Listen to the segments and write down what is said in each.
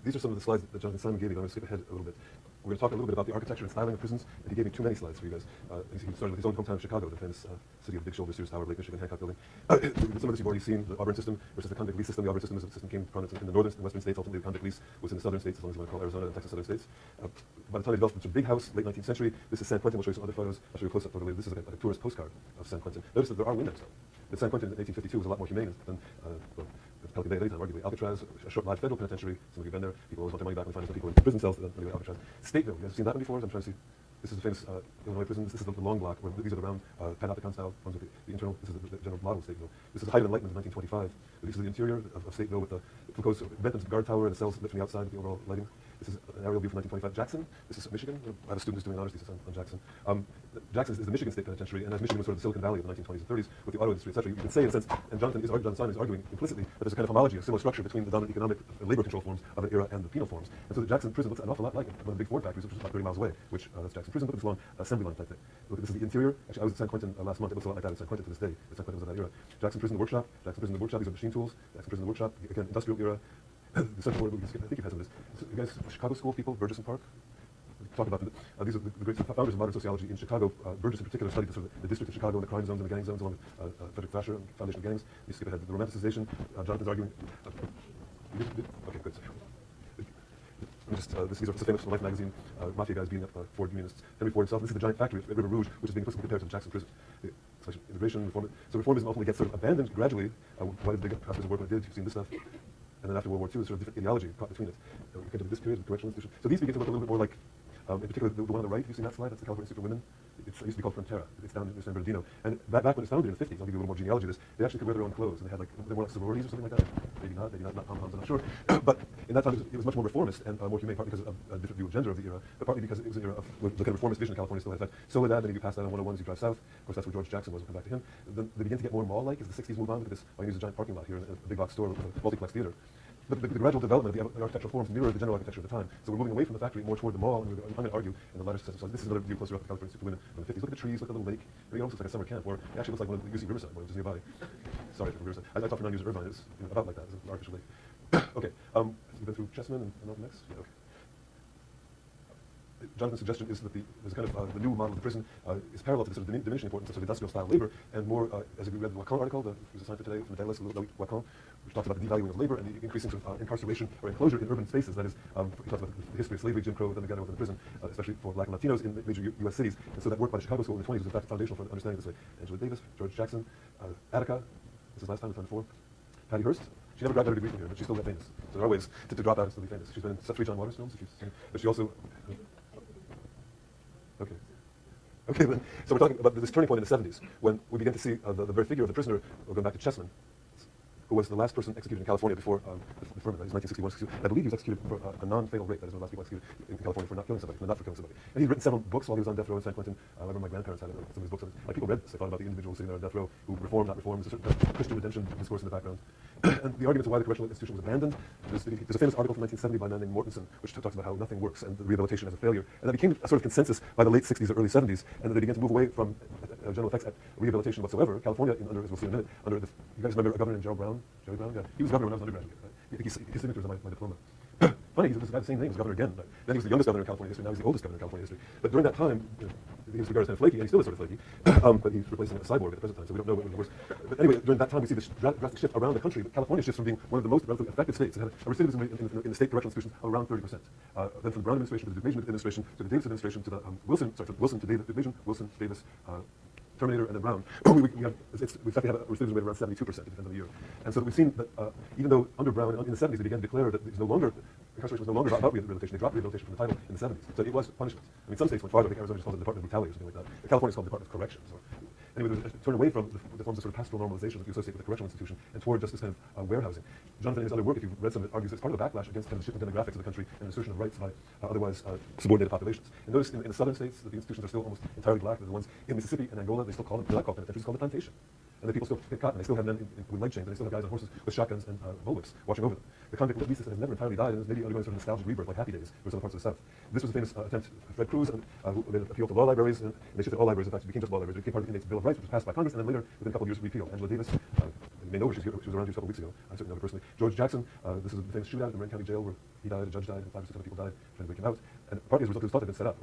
these are some of the slides that Jonathan Simon gave me. I'm going to skip ahead a little bit. We're going to talk a little bit about the architecture and styling of prisons, and he gave me too many slides for you guys. He started with his own hometown of Chicago, the famous city of Big Shoulder, Sears Tower, Lake Michigan, Hancock Building. Some of this you've already seen, the Auburn system versus the convict lease system. The Auburn system came to prominence in the northern and western states. Ultimately, the convict lease was in the southern states, as long as you want to call Arizona and Texas southern states. By the time they developed into a big house, late 19th century, this is San Quentin. We'll show you some other photos. I'll show you a close-up photo later. This is like a tourist postcard of San Quentin. Notice that there are windows, though. But San Quentin in 1852 was a lot more humane than Pelican Bay at any time, arguably. Alcatraz, a short live federal penitentiary. Some of you have been there. People always want their money back when they find some people in prison cells. Alcatraz. Stateville. You guys have seen that one before? I'm trying to see. This is the famous Illinois prison. This is the long block, where these are the round panopticon style ones with the internal. This is the general model of Stateville. This is the height of enlightenment of 1925. This is the interior of Stateville with the Foucault's Bentham's guard tower and the cells lit from the outside with the overall lighting. This is an aerial view from 1925. Jackson. This is Michigan. I have a student who's doing an honors thesis on Jackson. Jackson is the Michigan State Penitentiary, and as Michigan was sort of the Silicon Valley of the 1920s and 30s with the auto industry, etc. You can say, in a sense, and Jonathan Simon is arguing implicitly that there's a kind of homology, a similar structure between the dominant economic labor control forms of an era and the penal forms. And so the Jackson prison looks an awful lot like one of the big Ford factories, which is about 30 miles away, which that's Jackson prison, but it's long assembly line type thing. Look, this is the interior. Actually, I was at San Quentin last month. It looks a lot like that at San Quentin to this day. San Quentin was of that era. Jackson prison, the workshop. Jackson prison, the workshop. These are machine tools. Jackson prison, the workshop. Again, industrial era. The central board, I think you've had some of this. So you guys, Chicago School people, Burgess and Park? Talk about these are the great founders of modern sociology in Chicago. Burgess in particular studied the district of Chicago and the crime zones and the gang zones, along with Frederick Thrasher and Foundation of Gangs. You skip ahead. The romanticization. Jonathan's arguing. Okay, good. These are famous Life magazine mafia guys beating up Ford unionists. Henry Ford himself. This is the giant factory at River Rouge, which is being implicitly compared to the Jackson prison. Integration, reform. So reformism ultimately gets sort of abandoned gradually. Why did they get after the work when it did? You've seen this stuff. And then after World War II, there's sort of different ideology caught between it. We came to this period with correctional institutions. So these begin to look a little bit more like, in particular, the one on the right. Have you seen that slide? That's the California Institute for Women. It used to be called Frontera. It's down in San Bernardino. And back when it was founded in the 50s, I'll give you a little more genealogy of this, they actually could wear their own clothes. And they had they were like sororities or something like that. Maybe not pom-poms, I'm not sure. But in that time, it was much more reformist and more humane, partly because of a different view of gender of the era, but partly because it was an era of the kind of reformist vision in California still had effect. Soledad, then you pass that on 101 as you drive south. Of course, that's where George Jackson was. We'll come back to him. Then they begin to get more mall-like as the 60s move on. Look at this. I use a giant parking lot here in a big box store with a multiplex theater. But the gradual development of the architectural forms mirrored the general architecture of the time. So we're moving away from the factory more toward the mall, and I'm going to argue in the latter system. So this is another view closer up to California Institute for Women from the 50s. Look at the trees, look at the little lake. It almost looks like a summer camp, or it actually looks like one of the UC Riverside, which is nearby. Sorry for Riverside. I thought for non-user Irvine, it's about like that. It's an artificial lake. Okay, so we've been through Chessman and on next? Yeah, okay. Jonathan's suggestion is that there's kind of the new model of the prison is parallel to the sort of diminishing importance of industrial style labor, and more, as we read the Wacon article, that was assigned for today from the Dailys, Wacon, which talks about the devaluing of labor and the increasing sort of incarceration or enclosure in urban spaces. That is, he talks about the history of slavery, Jim Crow, then the ghetto within the prison, especially for black and Latinos in major U.S. cities. And so that work by the Chicago School in the 20s was in fact foundational for understanding this way. Angela Davis, George Jackson, Attica, this is last time, the time before, Patty Hearst. She never graduated a degree from here, but she still got famous. So there are ways to drop out and still be famous. She's been in 3 John Waters films, if you've seen, but she also. Okay, then, so we're talking about this turning point in the 70s, when we begin to see the very figure of the prisoner, going back to Chessman, who was the last person executed in California before the deferment. That is 1961, 62. I believe he was executed for a non-fatal rape. That is one of the last people executed in California for not killing somebody, not for killing somebody. And he'd written several books while he was on death row in San Quentin. I remember my grandparents had some of his books. Like people read this. They thought about the individual sitting there on death row who reformed, not reformed. There's a certain Christian redemption discourse in the background. And the arguments of why the correctional institution was abandoned, there's a famous article from 1970 by a man named Mortensen, which talks about how nothing works and the rehabilitation as a failure. And that became a sort of consensus by the late 60s or early 70s, and that they began to move away from general effects at rehabilitation whatsoever. California, as we'll see in a minute, under the, you guys remember Governor Gerald Brown? Jerry Brown? Yeah. He was governor when I was an undergraduate. Right? His signature was on my diploma. Funny, he's the same name as governor again. Then he was the youngest governor in California history. Now he's the oldest governor in California history. But during that time, he was regarded as kind of flaky, and he still is sort of flaky. But he's replacing a cyborg at the present time, so we don't know what was. But anyway, during that time, we see this drastic shift around the country. California shifts from being one of the most relatively effective states. It had a recidivism rate in the state correctional institutions of around 30%. Then from the Brown administration to the Division administration to the Davis administration to the Wilson to Davis, Division, Wilson, Davis, Terminator, and then Brown, we have a recidivism rate around 72% at the end of the year. And so we've seen that even though under Brown in the 70s they began to declare that it's no longer, incarceration was no longer about rehabilitation, they dropped rehabilitation from the title in the 70s. So it was punishment. I mean, some states went farther. I think Arizona just calls it the Department of Brutality or something like that. California is called the Department of Corrections. Anyway, there was a turn away from the forms of sort of pastoral normalization that you associate with the correctional institution and toward just this kind of warehousing. Jonathan, in his other work, if you've read some of it, argues that it's part of the backlash against kind of the shifting demographics of the country and assertion of rights by otherwise subordinated populations. And notice in the southern states that the institutions are still almost entirely black. They're the ones in Mississippi and Angola, they still call them, they're not called penitentiaries, it's called the plantation. And the people still get caught, and they still have men with leg chains, and they still have guys on horses with shotguns and bullwhips watching over them. The convict lease system has never entirely died, and is maybe undergoing sort of nostalgic rebirth, like Happy Days, or some parts of the South. This was a famous attempt, Fred Cruz, who made an appeal to law libraries, and they shifted all libraries, in fact, it became just law libraries. It became part of the Inmates' Bill of Rights, which was passed by Congress, and then later, within a couple of years, repealed. Angela Davis, may know her. She was around here a couple weeks ago. I certainly know her personally. George Jackson, this is the famous shootout in Marin County Jail where he died, a judge died, and 5 or 6 other people died trying to break him out. And partly as a result of his thought had been set up.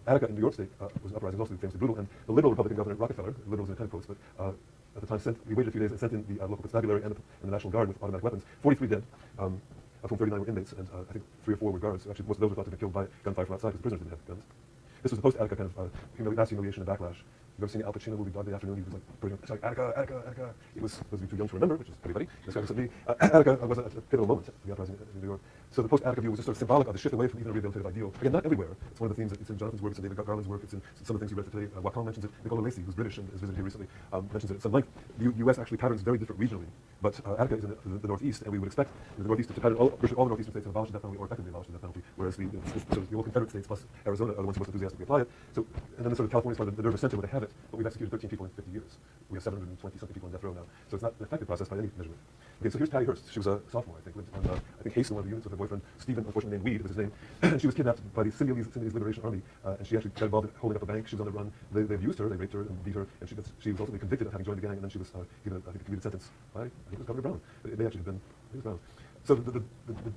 Attica in New York State was an uprising, also famously brutal, and the liberal Republican governor Rockefeller, liberals in the 10 quotes, but at the time we waited a few days and sent in the local constabulary and the National Guard with automatic weapons. 43 dead, of whom 39 were inmates, and I think 3 or 4 were guards. Actually, most of those were thought to have been killed by gunfire from outside because prisoners didn't have guns. This was the post-Attica kind of mass humiliation and backlash. You've ever seen the Al Pacino movie Dog Day Afternoon? He was like putting up, Attica, Attica, Attica. It was, those of you too young to remember, which is everybody, this guy wasn't me. Attica was a pivotal moment for the uprising in New York. So the post-Attica view was just sort of symbolic of the shift away from even a rehabilitative ideal. Again, not everywhere. It's one of the themes it's in Jonathan's work, it's in David Garland's work, it's in some of the things you read today. Wacom mentions it. Nicola Lacey, who's British and has visited here recently, mentions it at some length. The U.S. actually patterns very different regionally, but Attica is in the Northeast, and we would expect the Northeast to pattern virtually all the Northeastern states have abolished the death penalty or effectively abolished the death penalty, whereas the old Confederate states plus Arizona are the ones who most enthusiastically apply it. So, and then the sort of California is part of the nervous center where they have it, but we've executed 13 people in 50 years. We have 720-something people on death row now. So it's not an effective process by any measurement. Okay, so here's Patty Hearst. She was a sophomore, I think, lived on, I think, Hasten, one of the units with her boyfriend, Stephen, unfortunately named Weed was his name. And she was kidnapped by the Sinhalese Liberation Army, and she actually got involved in holding up a bank. She was on the run. They abused her, they raped her and beat her, and she was ultimately convicted of having joined the gang, and then she was given, I think, a commuted sentence by, I think it was Governor Brown. It may actually have been, I think it was Brown. So the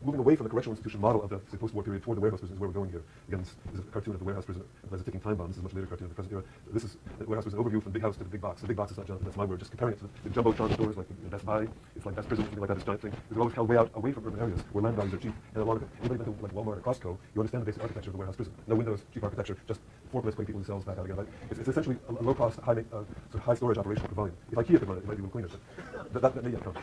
moving away from the correctional institution model of the post-war period toward the warehouse prison is where we're going here. Again, this is a cartoon of the warehouse prison as a ticking time bomb. This is a much later cartoon of the present era. This is the warehouse prison overview from the big house to the big box. The big box is not Jonathan, that's my word. Just comparing it to the jumbotron stores like Best Buy. It's like Best Prison, something like that, this giant thing. They're always held way out away from urban areas where land values are cheap. And along with anybody went to like Walmart or Costco, you understand the basic architecture of the warehouse prison. No windows, cheap architecture, just forklifts putting people in cells back out again. Right? It's essentially a low-cost, sort of high storage operation per volume. If IKEA could run it, it might be a little cleaner, but that may yet come.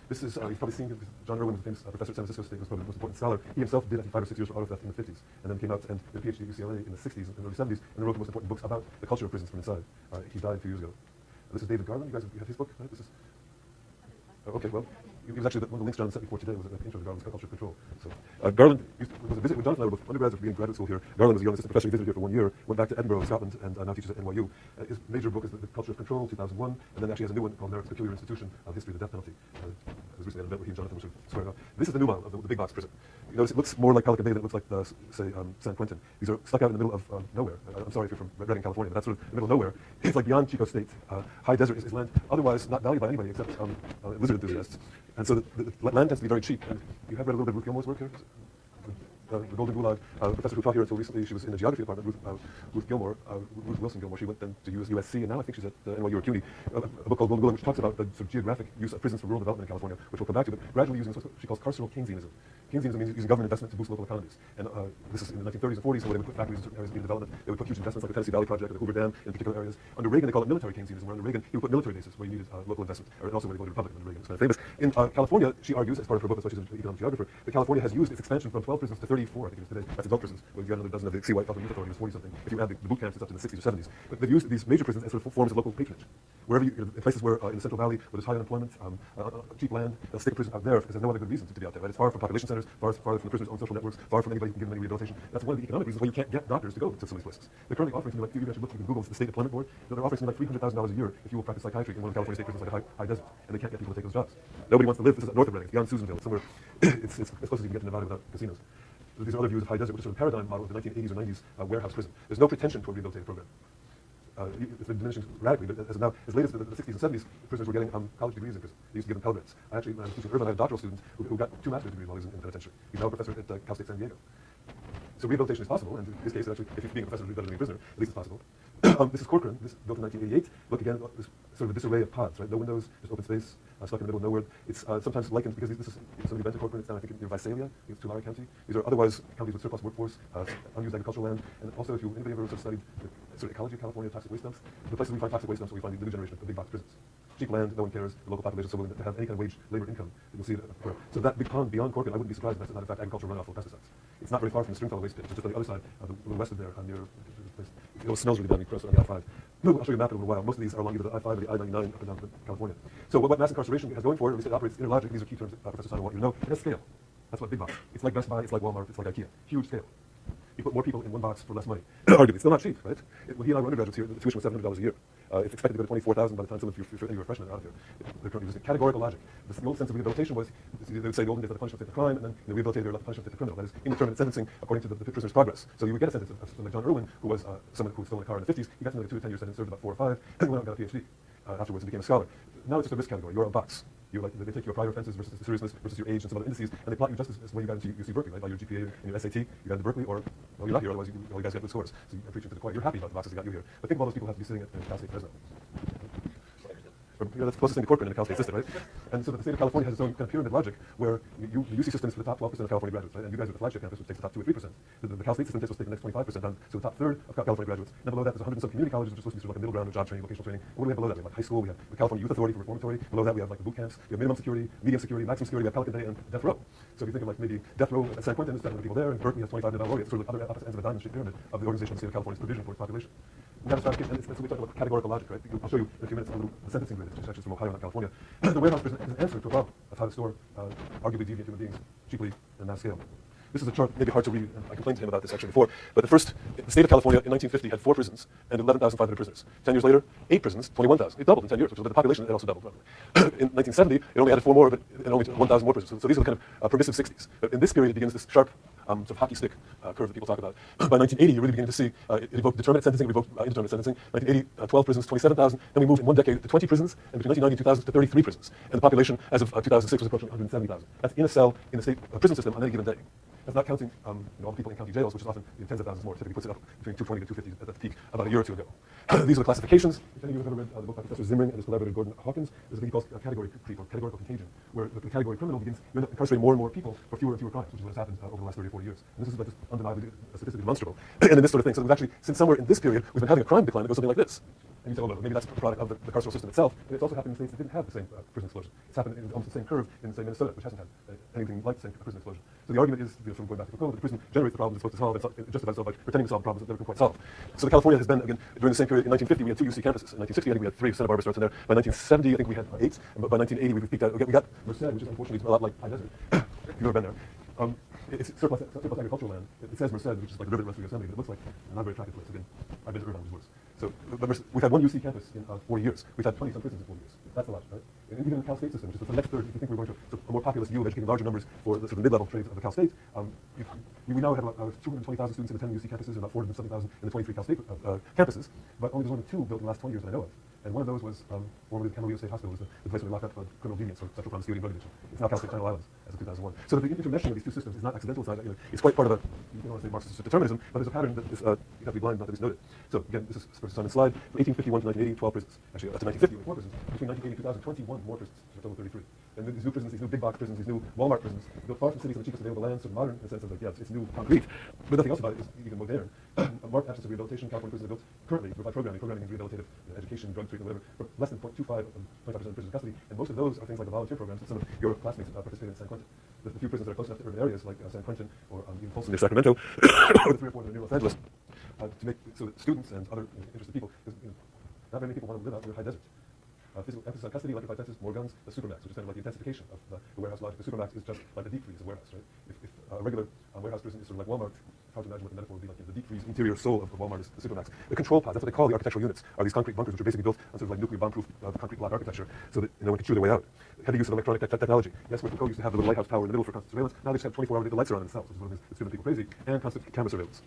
This is, you've probably seen John Irwin, the famous professor at San Francisco State, was probably the most important scholar. He himself did, I think, 5 or 6 years for auto theft in the 50s, and then came out and did a PhD at UCLA in the 60s and early 70s, and wrote the most important books about the culture of prisons from inside. He died a few years ago. This is David Garland. You guys have his book, right? This is. Okay, well, he was actually one of the links John sent me for today was an intro to Garland's Culture of Control. So Garland was a visit when Jonathan and I were both undergrads being graduate school here. Garland was a young assistant professor. He visited here for 1 year, went back to Edinburgh, Scotland, and now teaches at NYU. His major book is The Culture of Control, 2001, and then actually has a new one called America's Peculiar Institution of History of the Death Penalty. It was recently at an event where he and Jonathan were sort of squaring off. This is the new model of the big box prison. You notice it looks more like Pelican Bay than it looks like, say, San Quentin. These are stuck out in the middle of nowhere. I'm sorry if you're from Redding, California, but that's sort of the middle of nowhere. It's like beyond Chico State. High desert is land otherwise not valued by anybody except lizard enthusiasts. And so the land tends to be very cheap. And you have read a little bit of Ruth Gilmore's work here? The Golden Gulag, professor who taught here until recently. She was in the geography department, Ruth Wilson Gilmore. She went then to USC, and now I think she's at NYU or CUNY. A book called Golden Gulag, which talks about the sort of geographic use of prisons for rural development in California, which we'll come back to, but gradually using what she calls carceral Keynesianism. Keynesianism means using government investment to boost local economies. And this is in the 1930s and 40s, so where they would put factories in certain areas being development. They would put huge investments like the Tennessee Valley Project or the Hoover Dam in particular areas. Under Reagan, they call it military Keynesianism, where under Reagan, he would put military bases where you needed local investment, or also where they go to Republican under Reagan. It's kind of famous. In California, she argues, as part of her book, that's why she's an economic geographer, that California has used its expansion from 12 prisons to 34, I think it is today. That's adult prisons. Well, you got another dozen of the CY Public Youth Authority, was 40-something. If you add the boot camps, it's up to the 60s or 70s. But they've used these major prisons as sort of forms of local patronage. Wherever in places where, in the Central Valley, where there's high unemployment, cheap land, they'll stick a prison out there because there's no other good reason to be out there, right? It's far from population centers, far from the prisoners' own social networks, far from anybody who can give them any rehabilitation. That's one of the economic reasons why you can't get doctors to go to some of these places. They're currently offering something like, you can Google, it's the State Employment Board, they're offering something like $300,000 a year if you will practice psychiatry in one of California state prisons like a high desert, and they can't get people to take those jobs. Nobody wants to live, this is north of Redding, it's beyond Susanville, somewhere, it's as close as you can get to Nevada without casinos. These are other views of high desert, which is sort of a paradigm model of the 1980s or 90s warehouse prison. There's no pretension to a rehabilitative program. It's been diminishing radically, but as late as the 60s and 70s, prisoners were getting college degrees in prison. They used to give them Pell Grants. I actually, when I was teaching Irvine, I had a doctoral student who got 2 master's degrees while he was in the penitentiary. He's now a professor at Cal State San Diego. So rehabilitation is possible, and in this case, actually, if you're being a professor is better than being a prisoner, at least it's possible. This is Corcoran, this built in 1988. Look again, this sort of a disarray of pods, right? No windows, just open space, stuck in the middle of nowhere. It's sometimes likened, because this is somebody went to Corcoran, it's down, I think, near Visalia, it's Tulare County. These are otherwise counties with surplus workforce, unused agricultural land, and also if anybody ever sort of studied the sort of ecology of California, toxic waste dumps, the places we find toxic waste dumps where we find the new generation of big box prisons. Cheap land, no one cares, the local population is so willing to have any kind of wage, labor, income. You'll see it occur. So that big pond beyond Corcoran, I wouldn't be surprised if that's not, in fact, agricultural runoff full of pesticides. It's not very far from the Stringfellow waste pit, it's just on the other side, a little west of there, near this place. It smells really bad, you cross it on the I-5. No, I'll show you a map in a little while. Most of these are along either the I-5 or the I-99 up and down California. So what mass incarceration has going for it, at least it operates interlogic. These are key terms that Professor Simon want you to know. It has scale. That's what big box. It's like Best Buy, it's like Walmart, it's like IKEA. Huge scale. You put more people in one box for less money. Arguably, it's still not cheap, right? When he and I were undergraduates here, the tuition was $700 a year. It's expected to go to $24,000 by the time some of you are freshmen out of here. They're currently using categorical logic. The old sense of rehabilitation was, they would say the olden days that the punishment fit the crime, and then in the rehabilitated they let the punishment fit the criminal. That is indeterminate sentencing according to the prisoner's progress. So you would get a sentence of someone like John Irwin, who was someone who stole a car in the 50s. He got something like a 2 to 10 year sentence, served about 4 or 5, and went out and got a PhD. Afterwards and became a scholar. now it's just a risk category. You're a box. They take your prior offenses versus the seriousness versus your age and some other indices, and they plot you just as when you got into UC Berkeley, right? By your GPA and your SAT, you got into Berkeley, or well, you're not here. Otherwise, all you guys get good scores. So I'm preaching to the choir. You're happy about the boxes that got you here. But think of all those people who have to be sitting at Cal State Fresno. That's the closest thing to corporate in the Cal State system, right? And so the state of California has its own kind of pyramid logic where the UC system is for the top 12% of California graduates, right? And you guys are the flagship campus, which takes the top 2 or 3%. The Cal State system takes the next 25% down to the top third of California graduates. And below that, there's 100 and some community colleges, which are supposed to be sort of like a middle ground of job training, vocational training. And what do we have below that? We have like high school, we have the California Youth Authority for Reformatory. Below that, we have like the boot camps, we have minimum security, medium security, maximum security, we have Pelican Day, and death row. So if you think of like maybe death row at San Quentin, there's 700 people there, and Berkeley has 25 Nobel laureates, sort of like other opposite ends of the diamond shaped pyramid of the organization of the state of California's provision for its population. And that's what we talk about categorical logic, right? I'll show you in a few minutes a little sentencing grid, which is from Ohio, not California. The warehouse prison is an answer to a problem of how to store arguably deviant human beings cheaply and mass scale. This is a chart, maybe hard to read, and I complained to him about this actually before, but the state of California in 1950 had 4 prisons and 11,500 prisoners. 10 years later, 8 prisons, 21,000. It doubled in 10 years, which is the population, it also doubled. In 1970, it only added 4 more, but and only 1,000 more prisons. So these are the kind of permissive 60s. But in this period, it begins this sharp sort of hockey stick curve that people talk about. By 1980, you're really beginning to see it revoked determinate sentencing, revoked indeterminate sentencing. 1980, 12 prisons, 27,000. Then we moved in one decade to 20 prisons, and between 1990 and 2000 to 33 prisons. And the population, as of 2006, was approaching 170,000. That's in a cell in the state prison system on any given day. That's not counting all the people in county jails, which is often tens of thousands more. Typically puts it up between 220 to 250 at the peak about a year or two ago. These are the classifications. If any of you have ever read the book by Professor Zimring and his collaborator Gordon Hawkins, there's a thing called category creep or categorical contagion, where the category criminal begins, you end up incarcerating more and more people for fewer and fewer crimes, which is what has happened over the last 30 or 40 years. And this is like just undeniably statistically demonstrable. And in this sort of thing, so we've actually, since somewhere in this period, we've been having a crime decline that goes something like this. And you say, oh, no, maybe that's a product of the carceral system itself. And it's also happened in states that didn't have the same prison explosion. It's happened in almost the same curve in, say, Minnesota, which hasn't had anything like the same prison explosion. So the argument is, from going back to Foucault, that the prison generates the problems it's supposed to solve, and justifies itself by pretending to solve problems that never can quite solve. So California has been, again, during the same period, in 1950, we had 2 UC campuses. In 1960, I think we had 3. Santa Barbara starts in there. By 1970, I think we had 8. But by 1980, we peaked out. We got Merced, which is unfortunately a lot like High Desert. If you've ever been there. It's surplus agricultural land. It says Merced, which is like the river that runs through Yosemite, but it looks like a not very attractive place. Again, I've been to Irvine, which is worse. So we've had 1 UC campus in 40 years. We've had 20-some prisons in 40 years. That's a lot, right? And even in the Cal State system, which is the next third, if you think we're going to a more populous view of educating larger numbers for the sort of mid-level trades of the Cal State, we now have about 220,000 students in the 10 UC campuses and about 470,000 in the 23 Cal State campuses, but only there's only 2 built in the last 20 years that I know of. And one of those was formerly the Camarillo State Hospital, was the place where we locked up criminal deviants for sexual promiscuity and drug addiction. It's now Cal State Channel Islands as of 2001. So the intermeshing of these 2 systems is not accidental. It's not, it's quite part of you don't want to say Marxist determinism, but there's a pattern that is, you have to be blind not to misnote it. So again, this is for Simon's slide. From 1851 to 1980, 12 prisons. Actually, to 1950, 4 prisons. Between 1980 and 2000, 21 more prisons. So a total of 33. And these new prisons, these new big box prisons, these new Walmart prisons, built far from cities on the cheapest available land, so modern in the sense of like, yeah, it's new concrete, but nothing else about it is even modern. A marked absence of rehabilitation. California prisons are built currently by programming. Programming means rehabilitative education, drug treatment, whatever, for less than 0.25 of 25% of prisoners in custody. And most of those are things like the volunteer programs that some of your classmates participate in San Quentin. The few prisons that are close enough to urban areas like San Quentin or even Folsom near Sacramento, or the 3 or 4 that are near Los Angeles, to make so that students and other interested people, because not very many people want to live out near high desert. Physical emphasis on custody, electrified fences, more guns, the supermax, which is kind of like the intensification of the warehouse logic. The supermax is just like the deep freeze of warehouse, right? If a regular warehouse prison is sort of like Walmart, hard to imagine what the metaphor would be like. The deep freeze interior soul of Walmart is the supermax. The control pods, that's what they call the architectural units, are these concrete bunkers which are basically built on sort of like nuclear bomb-proof concrete block architecture, so that no one can chew their way out. Heavy use of electronic technology. Yes, where Foucault used to have the little lighthouse tower in the middle for constant surveillance. Now they just have 24-hour the lights are on themselves, which is one of the things that's driven people crazy, and constant camera surveillance.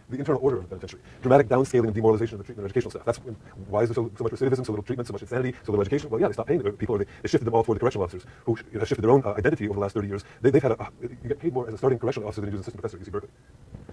The internal order of the penitentiary. Dramatic downscaling and demoralization of the treatment and educational staff. That's why is there so much recidivism, so little treatment, so much insanity, so little education? Well, yeah, they stopped paying the people, or they shifted them all toward the correctional officers, who have shifted their own identity over the last 30 years. They've had you get paid more as a starting correctional officer than you do as an assistant professor at UC Berkeley.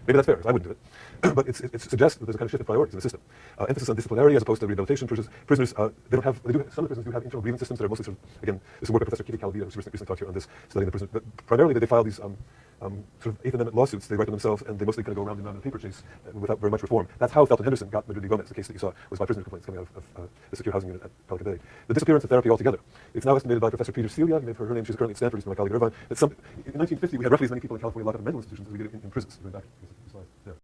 Maybe that's fair, because I wouldn't do it. But it suggests that there's a kind of shift of priorities in the system. Emphasis on disciplinarity as opposed to rehabilitation. Prisoners, some of the prisons do have internal grievance systems that are mostly sort of, again, this is work by Professor Kitty Calavita, who's recently talked here on this, studying the prison. But primarily they file these sort of Eighth Amendment lawsuits. They write them themselves, and they mostly kind of go around in a paper chase without very much reform. That's how Felton Henderson got Madrid v. Gomez, the case that you saw was by prisoner complaints coming out of the secure housing unit at Pelican Bay. The disappearance of therapy altogether. It's now estimated by Professor Peter Celia, you may have heard her name, she's currently at Stanford, she's my colleague at Irvine, that in 1950 we had roughly as many people in California locked up in mental institutions as we did in prisons. Going back to the slide there.